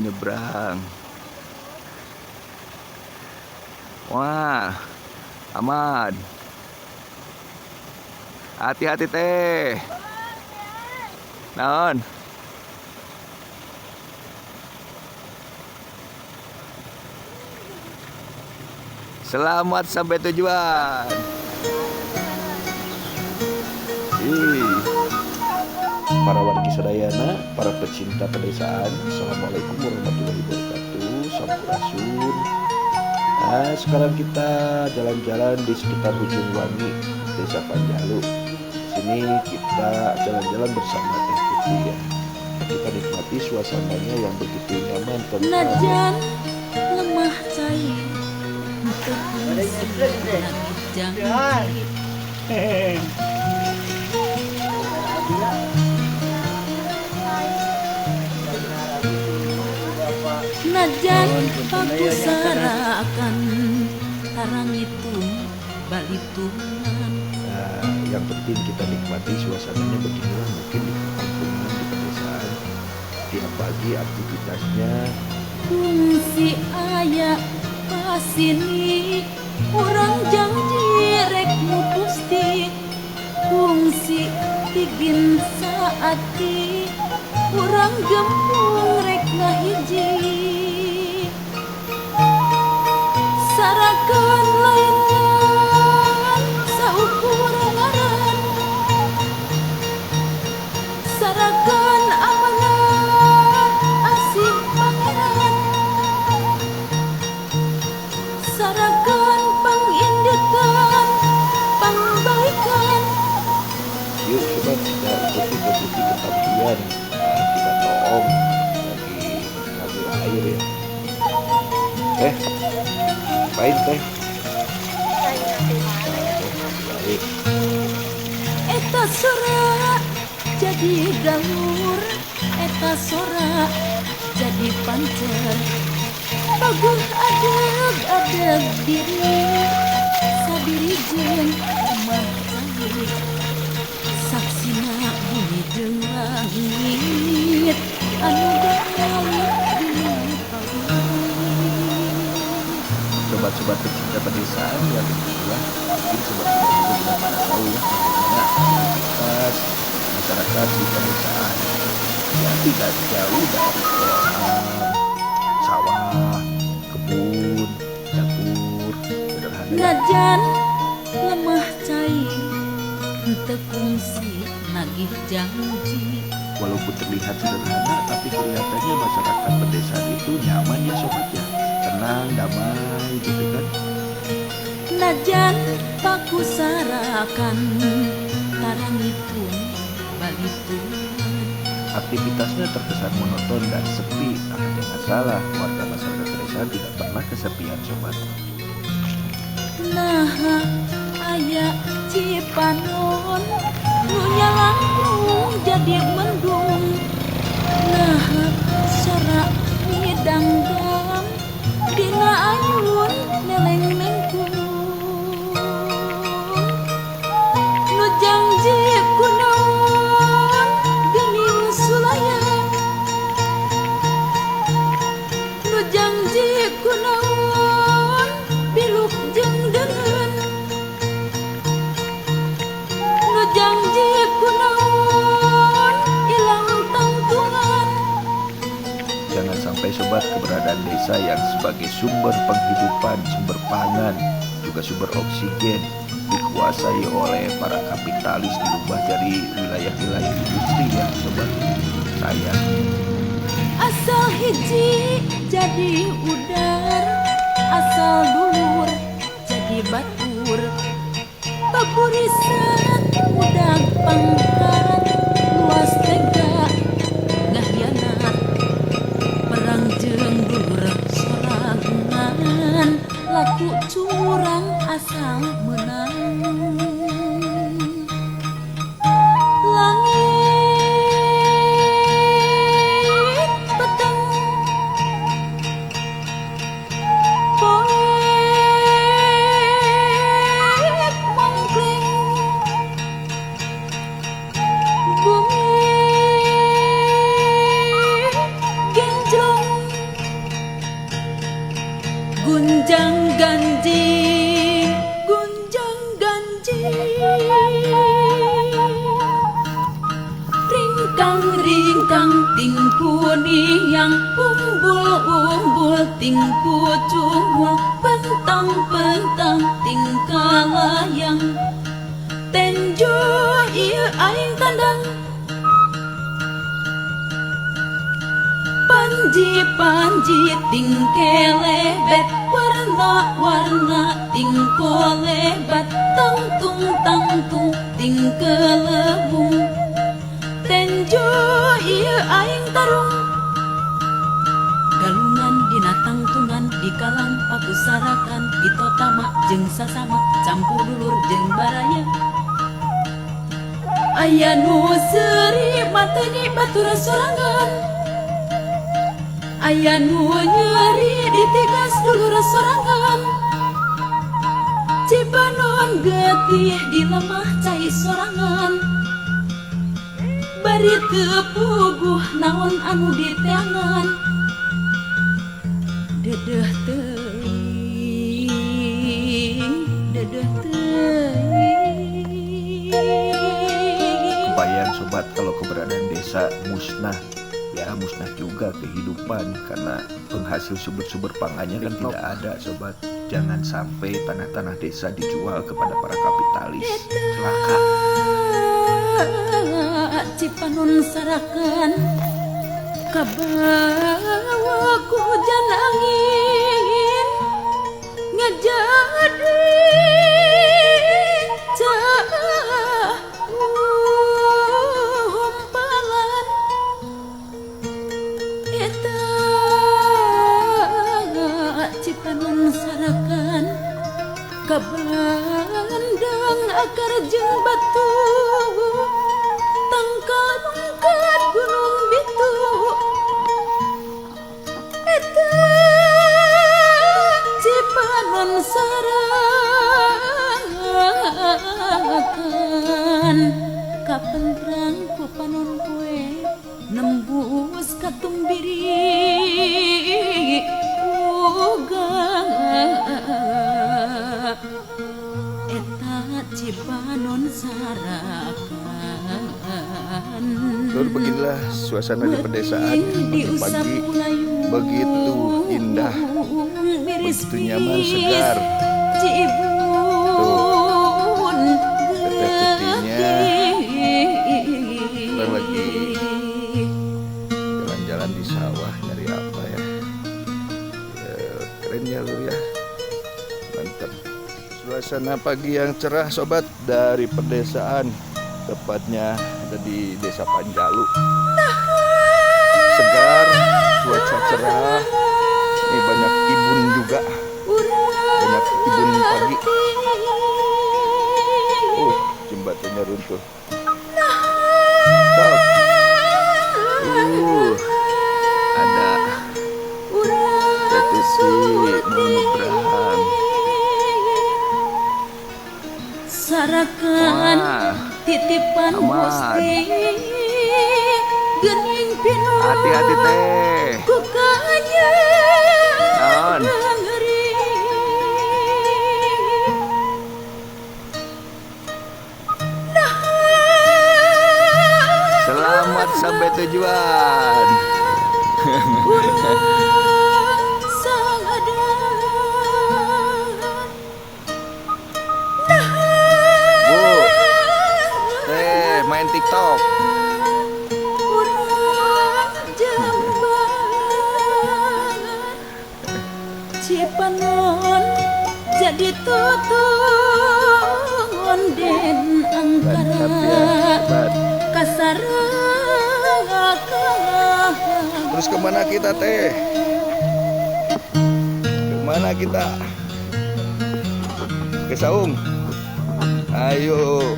nyebrang. Wah, aman. Hati-hati teh. Naon? Selamat sampai tujuan. Para wargi sadayana, para pecinta pedesaan, assalamualaikum warahmatullahi wabarakatuh. Sampurasun. Nah, sekarang kita jalan-jalan di sekitar Ujung Wangi, Desa Panjalu. Sini kita jalan-jalan bersama Teh Putri ya. Kita nikmati suasananya yang begitu nyaman, tentram. Najan lemah cair, jangan. Najan aku sarakan tarang itu balitungan. Nah, yang penting kita nikmati suasananya beginilah, mungkin di perkampungan, di pedesaan. Tiap pagi aktivitasnya Fungsi ayah pasini urang janji rek mupusti. Fungsi tigin saati urang gempung rek ngahiji. Sarakan lainnya saukuran ngaran, sarakan amanah asih pangeran, sarakan pangindekan pangbaikan. yuk coba kita ikuti ketabihan. Nah, kita toong lagi ngambil air ya. Ngapain teh? Baik. Eta sora jadi galur, eta sora jadi pancer. Bagus adeg diri, sabiri jeung emah sahih. Saksina bumi jeung langit, anu galau di Sobat-sobat pecinta pedesaan yang kebetulan mungkin sobat-sobat juga sudah pada tahu ya bagaimana aktivitas masyarakat di pedesaan. Ya tidak jauh dari kolam, sawah, kebun, dapur, sederhana. Najan lemah cair, henteu kungsi nagih janji. Walaupun terlihat sederhana, tapi kelihatannya masyarakat pedesaan itu nyaman ya sobat ya, tenang, damai gitu kan. Najan paku sarakan tarangipun balitungan. Aktivitasnya terkesan monoton dan sepi, tapi jangan salah, warga masyarakat pedesaan tidak pernah kesepian sobat. Nah aya Cipanon nu nyalangkung jadi mendung. Nah sora midangdang dina ayun neleng mengkung. Nu janji kunaon geuning sulaya, nu janji kunaon biluk jeung deun, nu janji kunaon ilang tangtungan. Jangan sampai sobat keberadaan desa yang sebagai sumber penghidupan, sumber pangan, juga sumber oksigen dikuasai oleh para kapitalis dirubah jadi wilayah-wilayah industri ya sobat. Sayang. Asal hiji jadi udar, asal dulur jadi batur. Baburisan udag pangkat, luas tega ngahianat. Perang jeung dulur sorangan, laku curang asal menang. Langit peteng poek mangkling, bumi genjlong gunjang ganjing, gunjang ganjing. Ringkang ringkang tingku niang, umbul tingku cumul, pentang tingkalayang. Tenjo ieu aing tandang, panji tingkelebet, warna tingkolebat, tangtung tingkelebung. Tenjo ieu aing tarung, galungan dina tangtungan, dikalang papusarakan, ditotama jeung sasama, campur dulur jeung baraya. Aya nu seuri mateni batura sorangan, aya nu nyeri ditigas dulur sorangan. Cipanon getih di lemah cai sorangan, bari teu puguh naon anu diteangan. Dedeh teuing, dedeh teuing. Kebayang sobat kalau keberadaan desa musnah, ya musnah juga kehidupan karena penghasil sumber-sumber pangannya kan tidak ada sobat. Jangan sampai tanah-tanah desa dijual kepada para kapitalis, celaka. Cipanon sarakan kabawa ku hujan angin, ngajadi hampalan. Eta Cipanon sarakan kabandang akar jeung batu, tangkad gunung bitu. Eta Cipanon sarakan kapentrang ku panon poe, nembus katumbiri uga. Eta Cipanon sarakan. Lalu beginilah suasana di pedesaan pagi-pagi, begitu indah, begitu nyaman, segar. Tuh, teteh tutinya kita lagi jalan-jalan di sawah nyari apa ya. Keren ya lu ya, mantap. Suasana pagi yang cerah sobat dari pedesaan, tepatnya ada di Desa Panjalu. Segar, cuaca cerah. Ini banyak ibun juga, banyak ibun pagi. Jembatannya runtuh. Stop. Ada Tetusi mau nyebrang. Sarakan Wah, titipan aman. Gusti, geuning pinuh hati-hati teh. kukanya Naon? ngeri. Selamat sampai tujuan. Urang sang adan. Bu, teh main TikTok. Urang jambangan, Cipanon jadi tutungan den Mantap ya, angkara sobat. kasarakan. Terus kemana kita teh? Kemana kita? Ke Saung. Ayo.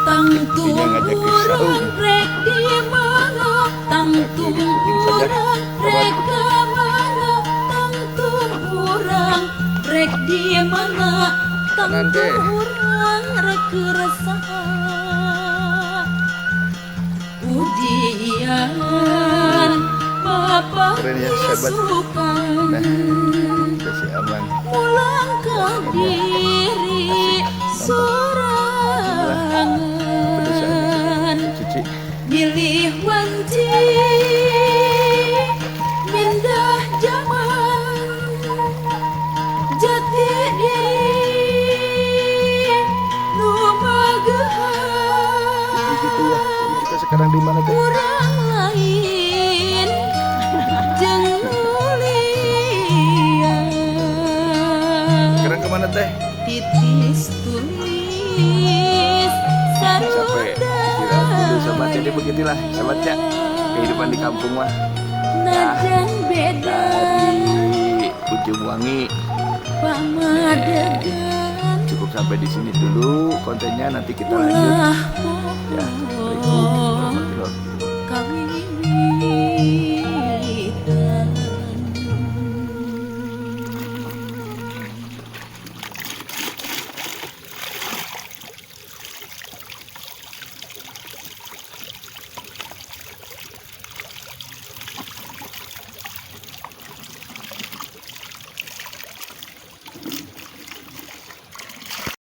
Tangtung Intinya ngajak ke urang Saung. rek di mana, tangtung urang rek ke mana, tangtung urang rek di mana, Kanan, teh. tangtung urang rek keresahan. Ujian Bapak Keren keren ya, sahabat. Nah, kasih aman. Pulang ke diri sorangan, Cici. milih wanci mindah zaman, jati diri lumagehan. Gitu ya. Jadi kita sekarang di mana teh? Kurang lain jeung mulian, Sekarang kemana teh? titis tulis Capek. saruda. Istirahat dulu sobat. Jadi beginilah sobatnya kehidupan di kampung mah. Najan beda Dari Ujung Wangi pamadegan, cukup sampai di sini dulu kontennya, nanti kita lanjut. ulah Ya, pohon Assalamualaikum warahmatullahi wabarakatuh. kawiwi.